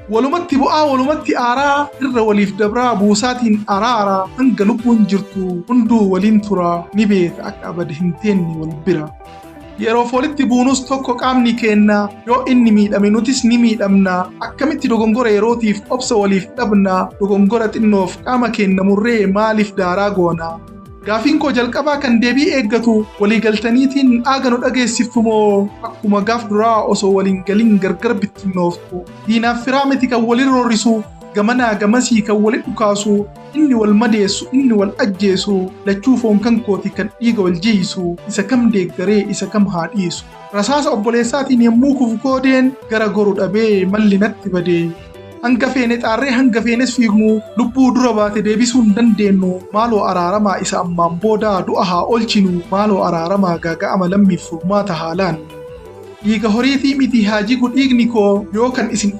walumatti bu'aa walumatti aaraa irra waliif dabraa buusaatiin araara hanga lubbuun jirtu hunduu waliin tura ni beeka akka abada hin teenye wal bira. Yeroo walitti buunus tokko qaamni keenna yoo inni miidhame nutis ni miidhamna akkamitti dogongora yerootiif obsa waliif dhabna dogongora xinnoof qaama keenna murree maaliif daaraa goona. Gaafiin koo jalqabaa kan deebii eeggatu waliigaltaniitiin aaganu dhageessiftumoo akkuma gaaf duraa osoo waliin galiin gargar bittinnooftu diinaaf firaa miti kan walin roorrisu gamanaa gamasii kan walin dhukaasu inni wal madeessu inni wal ajjeesu lachuu foon kan kooti kan dhiiga wal jiisu isa kam deeggaree isa kam haa dhiisu rasaasa obboleessaatiin yommuu kufu koodeen gara goru dhabee malli natti badee. Hanga feene xaarree hanga feenes fiignu lubbuu dura baate deebisuu hin dandeenyu maaloo araaramaa isa ammaan booda du'a haa olchinu maaloo araaramaa gaaga'ama lammiif furmaata haalaan dhiiga horiitii miti haa jigu dhiigni koo yoo kan isin